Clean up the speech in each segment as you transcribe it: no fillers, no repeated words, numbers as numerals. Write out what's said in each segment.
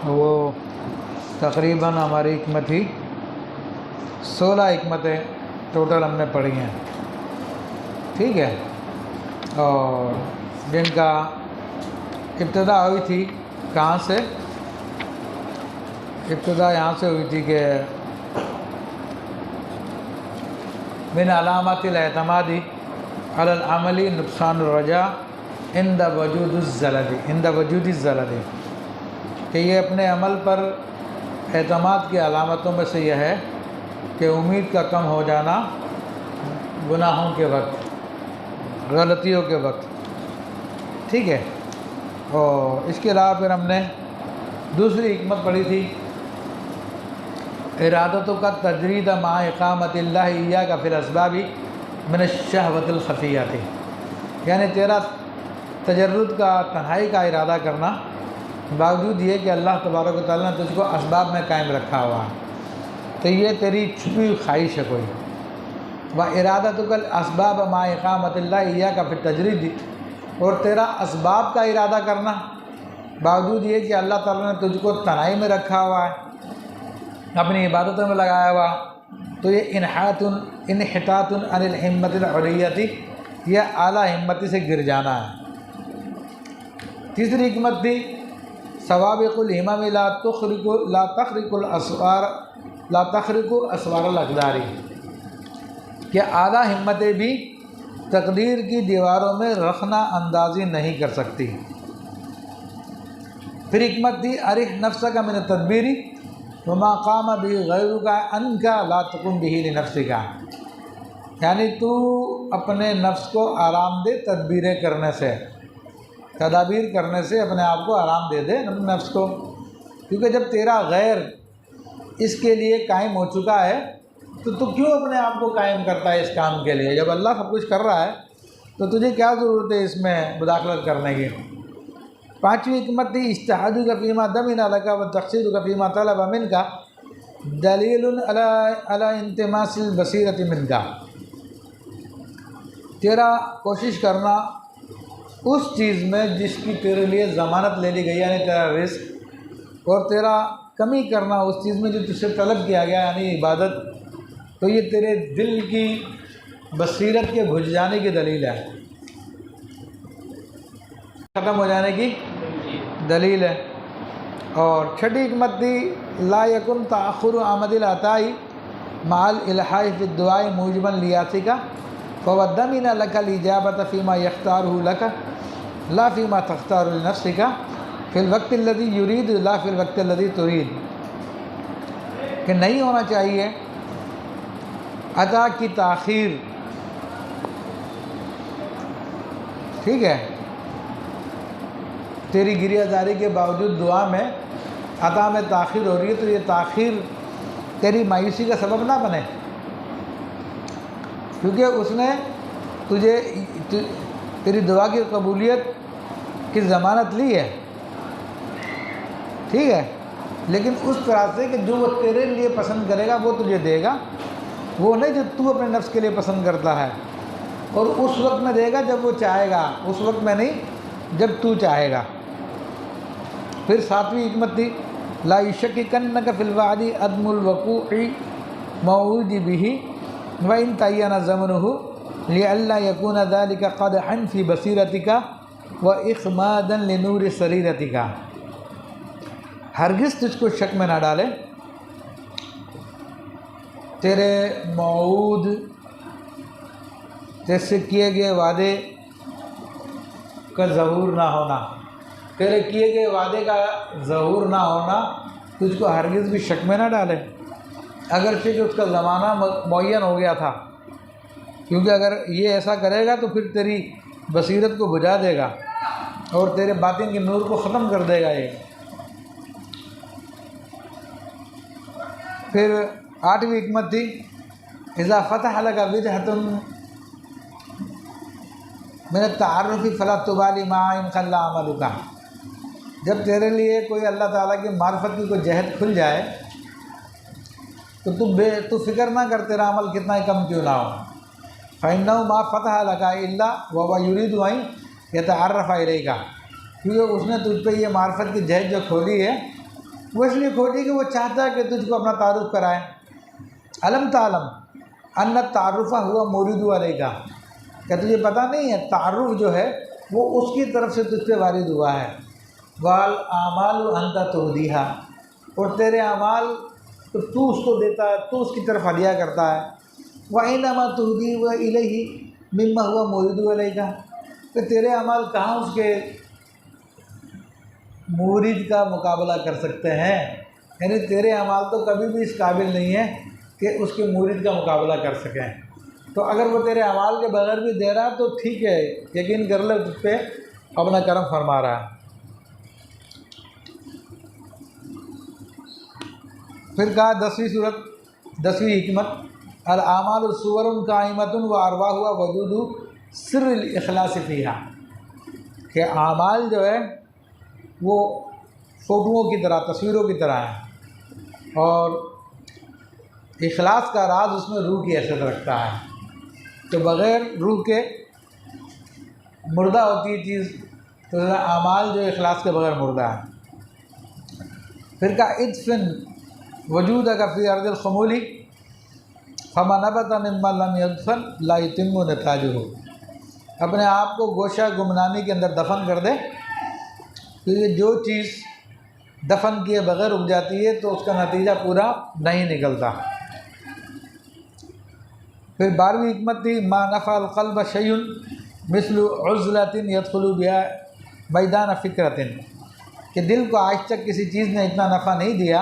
वो तकरीबन हमारी हिकमत ही 16 हिकमतें टोटल हमने पढ़ी हैं, ठीक है। और जिनका इब्तिदा हुई थी कहाँ से? इब्तिदा यहाँ से हुई थी कि मिन अलामातिल एतमादी अलल अमली नुक़सान रजा इंद वजूद ज़लदी कि ये अपने अमल पर एतमाद की अलामतों में से यह है कि उम्मीद का कम हो जाना गुनाहों के वक्त, गलतियों के वक्त, ठीक है। और इसके अलावा फिर हमने दूसरी हिकमत पढ़ी थी, इरादतों का तजरीद मा इक़ामतिल्लाह का फिल असबाबी मिन शहवतिल खफ़ियती, यानी तेरा तजर्रुद का, तन्हाई का इरादा करना बावजूद ये कि अल्लाह तबारक व तआला ने तुझको असबाब में कायम रखा हुआ है, तो ये तेरी छुपी हुई ख्वाहिश है कोई। व इरादतुकल असबाब मा इक़ामतिल्लाह का फिर तजरीदी, और तेरा असबाब का इरादा करना बावजूद ये कि अल्लाह ताला ने तुझको तन्हाई में रखा हुआ है, अपनी इबादतों में लगाया हुआ, तो ये इनहितातुन अनिल हिम्मतिल उलियती, यह आला हिम्मती से गिर जाना है। तीसरी हिकमत थी सवाबिकुल हिमम ला तखरिकु असवारल अक़दारी, कि आला हिम्मतें भी तकदीर की दीवारों में रखना अंदाज़ी नहीं कर सकती। फिर हिकमत थी अरिह नफ्स का मिन तदबीरी वमा काम भी गैरु का अनका ला तकुम बिही लिनफ्सिका, यानी तू अपने नफ्स को आराम दे तदबीरें करने से, तदाबीर करने से अपने आप को आराम दे दे नफ्स को, क्योंकि जब तेरा गैर इसके लिए कायम हो चुका है तो तू क्यों अपने आप को कायम करता है इस काम के लिए? जब अल्लाह सब कुछ कर रहा है तो तुझे क्या ज़रूरत है इसमें मुदाखलत करने की। पाँचवीं हिकमत थी इज्तिहादु का फ़ीमा दमिन लका व तक़सीदु का फ़ीमा तलब मिनका दलीलुन अला इंतिमासिल बसीरति मिनका, तेरा कोशिश करना उस चीज़ में जिसकी तेरे लिए ज़मानत ले ली गई, यानी तेरा रिज़्क़, और तेरा कमी करना उस चीज़ में जो तुझसे तलब किया गया, यानी इबादत, तो ये तेरे दिल की बसीरत के भुज जाने की दलील है, ख़त्म हो जाने की दलील है। और छठी हिकमत थी ला यकुन ताख़ुरु आमदिल अताई माल इल्हाइ फि दुआई मूजिबन लियातिका फवद्दमिना लकल इजाबत फ़ीमा यख्तारुहु लका ला फ़ीमा तख्तारु लिनफ्सिका फ़िल वक़्ति लज़ी युरीद ला फ़िल वक़्ति लज़ी तुरीद, कि नहीं होना चाहिए अता की ताख़ीर, ठीक है, तेरी गिरियाजारी के बावजूद दुआ में अता में ताख़ीर हो रही है, तो ये ताख़ीर तेरी मायूसी का सबब ना बने, क्योंकि उसने तुझे तेरी दुआ की कबूलियत की ज़मानत ली है, ठीक है, लेकिन उस तरह से कि जो वो तेरे लिए पसंद करेगा वो तुझे देगा, वो नहीं जो तू अपने नफ्स के लिए पसंद करता है, और उस वक्त में देगा जब वो चाहेगा, उस वक्त में नहीं जब तू चाहेगा। फिर सातवीं हिकमत थी ला युशक्किकन्नका फिल वादी अदमुल वक़ूइ मऊदी बिही व इन तय्यना ज़मनुहु लिअल्ला यकूना ज़ालिका क़दहन फ़ी बसीरतिका व इख़मादन लिनूरि सरीरतिका, हरगिज़ तुझको शक में ना डाले तेरे मऊद, तेरे किए गए वादे का ज़हूर ना होना, तेरे किए गए वादे का ज़हूर ना होना तुझको हरगिज़ भी शक में ना डाले, अगरचे कि उसका ज़माना मुअय्यन हो गया था, क्योंकि अगर ये ऐसा करेगा तो फिर तेरी बसीरत को बुझा देगा और तेरे बातिन के नूर को ख़त्म कर देगा ये। फिर आठवीं हिकमत थी इज़ा फ़तह लका विजहतुन मिन तारुफ़ी फ़ला तुबाली मा इन क़ल्ला अमलुका, जब तेरे लिए कोई अल्लाह ताला की मार्फत की कोई जहत खुल जाए तो तू फ़िक्र ना कर तेरा अमल कितना ही कम क्यों ना हो। फ़इन्नहु मा फ़तह लका इल्ला व हुवा युरीदु अन यतअर्रफ़ इलैका, क्योंकि उसने तुझ पे ये मार्फत की जहत जो खोली है वो इसलिए खोटी कि वो चाहता है कि तुझको अपना तारुफ कराए। अलम तालम अन्ना तारुफ़ा हुआ मुरीदु अलैका, क्या तुझे पता नहीं है तारुफ जो है वो उसकी तरफ से तुझ पे वारिद हुआ है। वाल आमाल अंता तुहदीहा, और तेरे अमाल तो तू उसको देता है, तू उसकी तरफ हदिया करता है। वइन्नमा तुहदी व इलैहि मिम्मा हुआ मुरीदु अलैका, तो तेरे अमाल कहाँ उसके मुरीद का मुकाबला कर सकते हैं। यानी तेरे अमाल तो कभी भी इस काबिल नहीं है कि उसके मुरीद का मुकाबला कर सकें। तो अगर वो तेरे अमाल के बगैर भी दे रहा तो ठीक है, यकीन कर ले तुझ पे अपना करम फरमा रहा है। फिर कहा 10वीं सूरत 10वीं हिकमत, अल आमाल सुवरुन काइमतुन व अरवाह हुआ वजूदु सिर्र इखलास फ़ीहा, कि आमाल जो है वो फ़ोटोओं की तरह, तस्वीरों की तरह है, और इखलास का राज उसमें रूह की हैसियत रखता है। तो बग़ैर रूह के मुर्दा होती है चीज़, तो आमाल जो इखलास के बग़ैर मुर्दा है। फिर का इत्फ़िन वजूद का फ़ी अर्दिल ख़मूली फमा नबता मिम्मा लम यदफ़न ला यतिम्मु नताजुहु, अपने आप को गोशा गुमनामी के अंदर दफन कर दे, तो ये जो चीज़ दफन किए बग़ैर उग जाती है तो उसका नतीजा पूरा नहीं निकलता। फिर 12वीं हिकमत थी, मा नफ़अल क़ल्ब शैउन मिस्लु उज़लतिन यदख़ुलु बिहा मैदान फ़िक्रतिन, कि दिल को आज तक किसी चीज़ ने इतना नफ़ा नहीं दिया,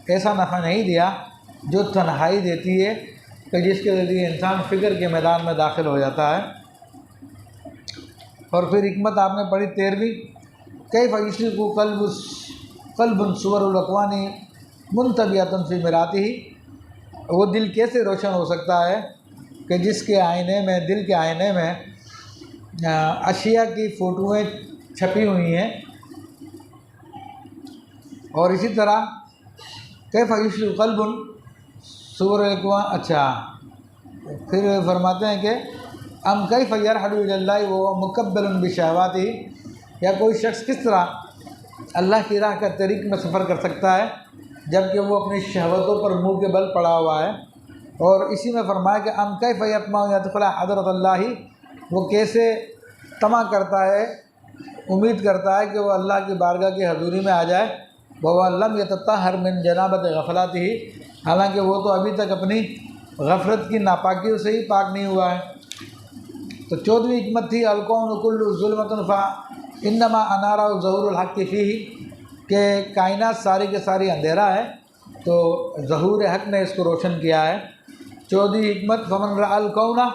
ऐसा नफ़ा नहीं दिया जो तन्हाई देती है, कि जिसके ज़रिए इंसान फ़िक्र के मैदान में दाखिल हो जाता है। और फिर हिकमत आपने पढ़ी 13वीं, कैफ़ युशरिकु क़ल्बुन सुवरुल अक़वानी मुंतबियतुन फ़ी मिरातिही, वो दिल कैसे रोशन हो सकता है कि जिसके आईने में, दिल के आईने में अशिया की फ़ोटोएँ छपी हुई हैं। और इसी तरह कैफ़ युशरिकु क़ल्बुन सुवरुल अक़वान, अच्छा फिर फरमाते हैं कि अम कैफ़ यरहलु इलल्लाहि व हुवा मुक़ब्बिलुन बिशहवातिही, या कोई शख्स किस तरह अल्लाह की राह का तरीक़ में सफ़र कर सकता है जबकि वो अपनी शहवतों पर मुँह के बल पड़ा हुआ है। और इसी में फरमाया कि अम कैफ़ यतमअ यदख़ुला हज़रतल्लाहि, वो कैसे तमा करता है, उम्मीद करता है कि वो अल्लाह की बारगाह की हज़ूरी में आ जाए। वहुवा लम यतत्तहर मिन जनाबत गफ़लातिही, हालांकि वो तो अभी तक अपनी गफलत की नापाकियों से ही पाक नहीं हुआ है। तो 14वीं हिकमत थी, अलकौनु कुल्लु ज़ुल्मतुन फ़ा इन्नमा अनारा ज़हूरुल हक़्क़ि फ़ीही, के कायनात सारी के सारी अंधेरा है तो ज़हूर हक़ ने इसको रोशन किया है। 14वीं हिकमत, फ़मन रअल कौना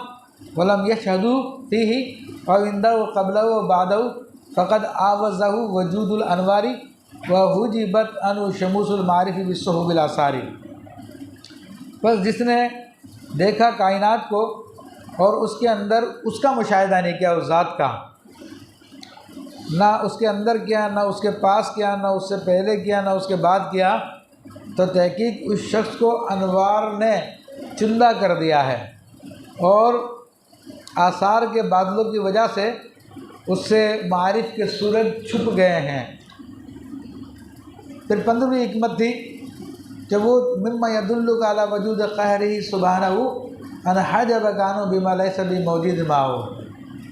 वलम यशहदु फ़ीही व इंदहु क़ब्लहु व बादहु फ़क़द आवज़हु वजूदुल अनवारी व हुजिबत अनु शमूसुल मारिफ़ि बिस्सुहुबिल आसारी। बस जिसने देखा कायनात को और उसके अंदर उसका मुशाहिदा नहीं किया, उस ज़ात का, ना उसके अंदर किया, ना उसके पास किया, ना उससे पहले किया, ना उसके बाद किया, तो तहकीक उस शख्स को अनवार ने चुंदा कर दिया है और आसार के बादलों की वजह से उससे मारिफ के सूरज छुप गए हैं। फिर 15वीं हिकमत थी कि वो मिम्मा यदुल्लु अला वजूद क़हरिही सुब्हानहु अन हजब कानो बिमा लैसा बिमौजूद माओ,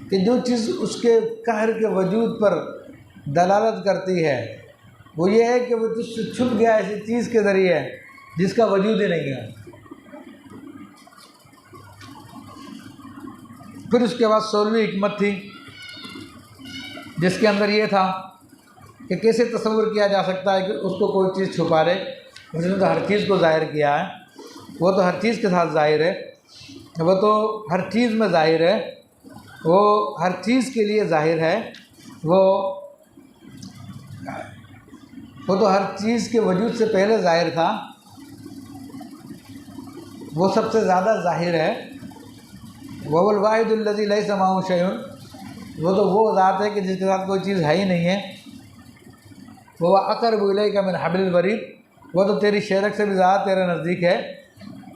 कि जो चीज़ उसके कहर के वजूद पर दलालत करती है वो ये है कि वो तुझसे छुप गया ऐसी चीज़ के ज़रिए जिसका वजूद ही नहीं है। फिर उसके बाद 16वीं हिकमत थी जिसके अंदर ये था कि कैसे तस्वुर किया जा सकता है कि उसको कोई चीज़ छुपा रहे। उसने तो हर चीज़ को ज़ाहिर किया है, वो तो हर चीज़ के साथ ज़ाहिर है, वो तो हर चीज़ में ज़ाहिर है, वो हर चीज़ के लिए ज़ाहिर है, वो तो हर चीज़ के वजूद से पहले ज़ाहिर था, वो सबसे ज़्यादा ज़ाहिर है। वहुवल वाहिदुल्लज़ी लैसा मअहु शैउन, वो तो वो ज़ात है कि जिसके साथ कोई चीज़ है ही नहीं है। वहुवा अक़रबु इलैका मिन हब्लिल वरीद, वो तो तेरी शेरक से भी ज़्यादा तेरे नज़दीक है।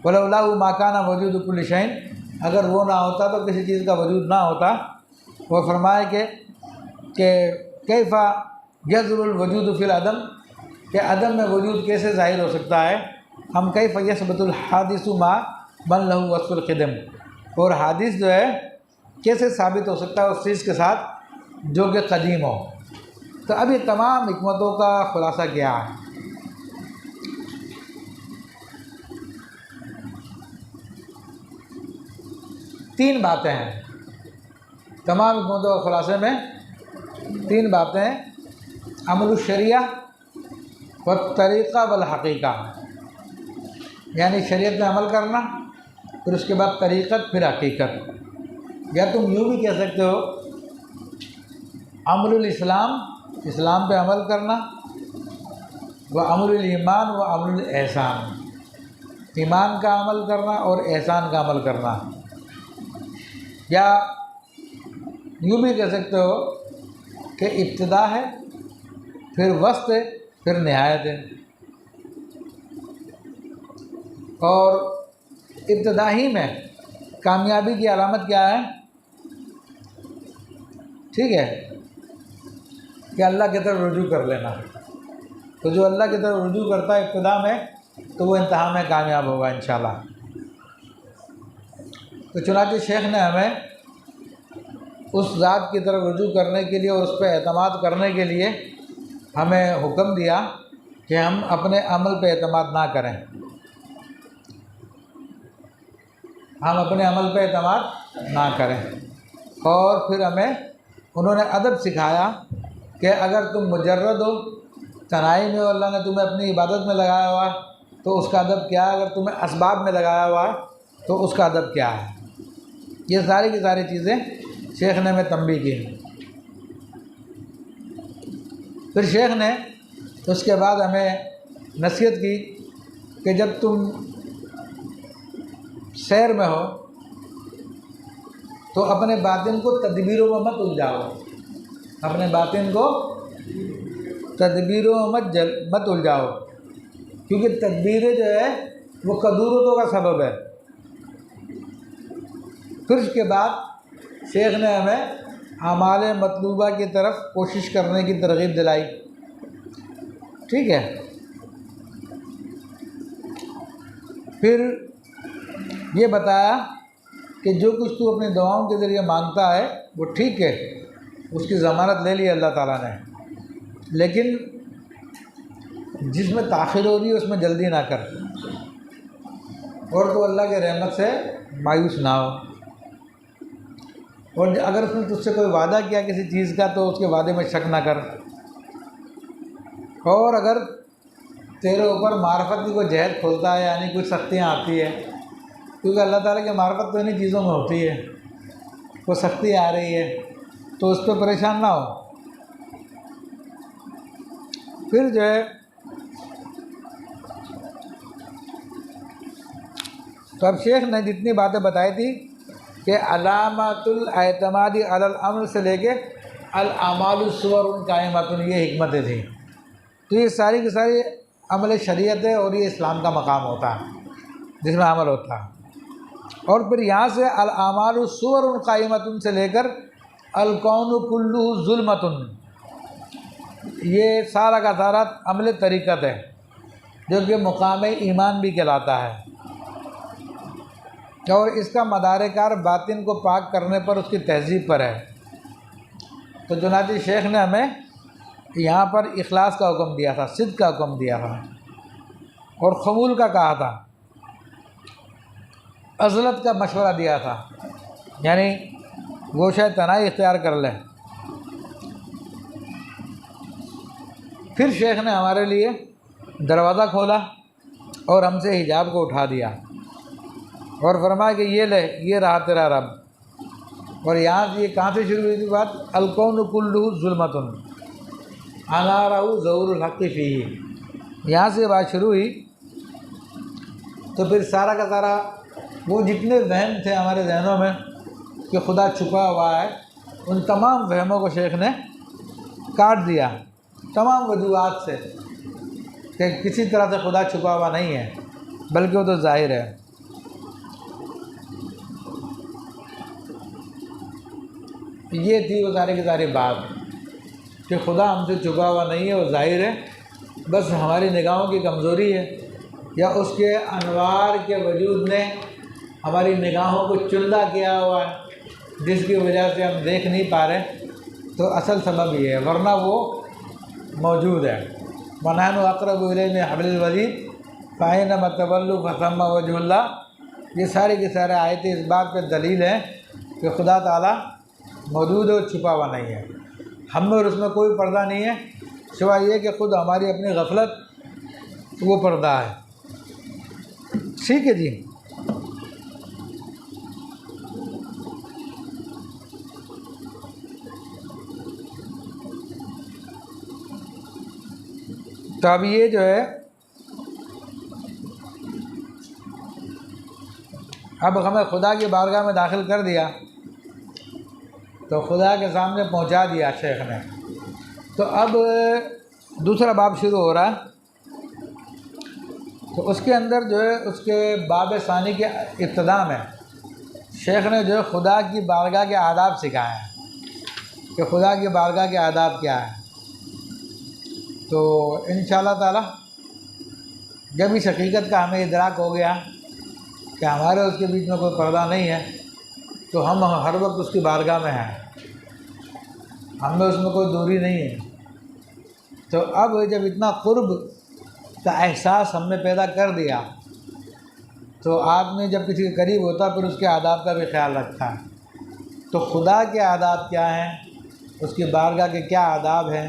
वलौलाहु मा काना वजूदु कुल्लि शैइन, अगर वो ना होता तो किसी चीज़ का वजूद ना होता। वो फरमाए कि कैफ़ा यज़रुल वजूदु फ़िल अदम, कि अदम में वजूद कैसे ज़ाहिर हो सकता है। हम कई फयसबतुल हादिसु मा मन लहू वस्फुल क़िदम, और हादिस जो है कैसे साबित हो सकता है उस चीज़ के साथ जो कि कदीम हो। तो अब ये तमाम हिकमतों का खुलासा क्या है? तीन बातें हैं तमाम हिकमतों के खुलासे में। तीन बातें हैं, अमल शरिया व तरीक़ा वल हक़ीक़ा, यानी शरीयत में अमल करना, फिर उसके बाद तरीक़त, फिर हकीकत। या तुम यूँ भी कह सकते हो अमरुल इस्लाम, इस्लाम पे अमल करना, व अमरुल ईमान व अमरुल एहसान, ईमान का अमल करना और एहसान का अमल करना। या यूँ भी कह सकते हो कि इब्तिदा है, फिर वस्त है, फिर निहायत है। और इब्तिदा ही में कामयाबी की अलामत क्या है? ठीक है, कि अल्लाह की तरफ रुजू कर लेना। तो जो अल्लाह की तरफ रुजू करता है इब्तिदा में, तो वो इंतहा में कामयाब होगा इंशाल्लाह। तो चुनांचे शेख ने हमें उस ज़ात की तरफ रुजू करने के लिए और उस पर एतमाद करने के लिए हमें हुक्म दिया कि हम अपने अमल पे एतमाद ना करें, हम अपने अमल पे एतमाद ना करें। और फिर हमें उन्होंने अदब सिखाया कि अगर तुम मुजर्रद हो, तनाई में हो, अल्लाह ने तुम्हें अपनी इबादत में लगाया हुआ है, तो उसका अदब क्या है। अगर तुम्हें असबाब में लगाया हुआ है तो उसका अदब क्या है। ये सारी की सारी चीज़ें शेख ने हमें तंबीह की। फिर शेख ने उसके बाद हमें नसीहत की कि जब तुम सैर में हो तो अपने बातिन को तदबीरों में मत उलझाओ, अपने बातिन को तदबीरों में मत उलझाओ, क्योंकि तदबीरें जो है वो कदूरतों का सबब है। फिर उसके बाद शेख ने हमें आमाले मतलूबा की तरफ कोशिश करने की तरगीब दिलाई। ठीक है, फिर ये बताया कि जो कुछ तू अपनी दुआओं के ज़रिए मांगता है वो ठीक है, उसकी ज़मानत ले ली अल्लाह ताला ने, लेकिन जिसमें ताख़िर हो रही है उसमें जल्दी ना कर, और तो अल्लाह के रहमत से मायूस ना हो। और अगर उसने तुझसे कोई वादा किया किसी चीज़ का तो उसके वादे में शक ना कर। और अगर तेरे ऊपर मार्फत की कोई जहद खोलता है, यानी कुछ सख्तियाँ आती है, क्योंकि अल्लाह ताला की मार्फत तो इन्हीं चीज़ों में होती है, कोई सख्ती आ रही है तो उस पर परेशान ना हो। फिर जो है तो अब शेख ने जितनी बातें बताई थी कि अलामातुल एतमादी अलल अमल से लेके अल अमालु सुवरुन कायमातुन, ये हिकमतें थी। तो ये सारी की सारी अमल शरीयत है और ये इस्लाम का मकाम होता है जिसमें अमल होता है। और फिर यहाँ से अल अमालु सुवरुन कायमातुन से लेकर अल कौनु कुल्लुहु जुल्मतुन, ये सारा का सारा अमल तरीक़त है जो कि मुकाम ईमान भी कहलाता है। और इसका मदारकार बातिन को पाक करने पर, उसकी तहज़ीब पर है। तो चुनांचे शेख ने हमें यहाँ पर इखलास का हुक्म दिया था, सिद्क़ का हुक्म दिया था और क़बूल का कहा था, अज़लत का मशवरा दिया था, यानी गोशा तनाई इख्तियार कर ले। फिर शेख ने हमारे लिए दरवाज़ा खोला और हमसे हिजाब को उठा दिया और फरमाया कि ये ले, ये रहा तेरा रब। और यहाँ से ये कहाँ से शुरू हुई थी बात? अल कौनु कुल्लुहु ज़ुल्मतुन अनारहु ज़हुरुल हक़्क़ि फ़ीही, यहाँ से बात शुरू हुई। तो फिर सारा का सारा वो जितने वहम थे हमारे जहनों में कि खुदा छुपा हुआ है, उन तमाम वहमों को शेख ने काट दिया तमाम वजूहात से कि किसी तरह से खुदा छुपा हुआ नहीं है, बल्कि वो तो ज़ाहिर है। ये थी वो सारी की सारी बात कि खुदा हमसे छुपा हुआ नहीं है, वो ज़ाहिर है बस हमारी निगाहों की कमज़ोरी है या उसके अनवार के वजूद ने हमारी निगाहों को चुंदा किया हुआ है जिसकी वजह से हम देख नहीं पा रहे, तो असल सबब ये है, वरना वो मौजूद है। वनहनु अक़रबु इलैहि मिन हब्लिल वरीद फ़अय्नमा तवल्लू फ़थम्मा वजहुल्लाह। ये सारे के सारे आयतें इस बात पर दलील हैं कि खुदा ताला मौजूद और छुपा हुआ नहीं है। हम में और उसमें कोई पर्दा नहीं है सिवाय ये कि ख़ुद हमारी अपनी गफलत वो पर्दा है। ठीक है जी। तो अब ये जो है, अब हमें खुदा की बारगाह में दाखिल कर दिया तो खुदा के सामने पहुंचा दिया शेख ने। तो अब दूसरा बाब शुरू हो रहा है। तो उसके अंदर जो है उसके बाब सानी के इब्तिदा में शेख ने जो है खुदा की बारगाह के आदाब सिखाए हैं कि खुदा की बारगाह के आदाब क्या है। तो इंशाअल्लाह ताला जब इस हकीकत का हमें इदराक हो गया कि हमारे उसके बीच में कोई पर्दा नहीं है, तो हम हर वक्त उसकी बारगाह में हैं, हम में उसमें कोई दूरी नहीं है। तो अब जब इतना कुर्ब का एहसास हमने पैदा कर दिया, तो आदमी जब किसी के करीब होता फिर उसके आदाब का भी ख्याल रखता है। तो खुदा के आदाब क्या हैं, उसकी बारगाह के क्या आदाब हैं,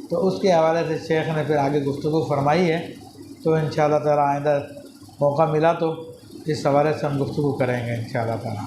तो उसके हवाले से शेख ने फिर आगे गुफ्तगू फरमाई है। तो इंशाअल्लाह ताला आइंदा मौका मिला तो इस हवाले से हम गुफ्तगू करेंगे इंशाअल्लाह ताला।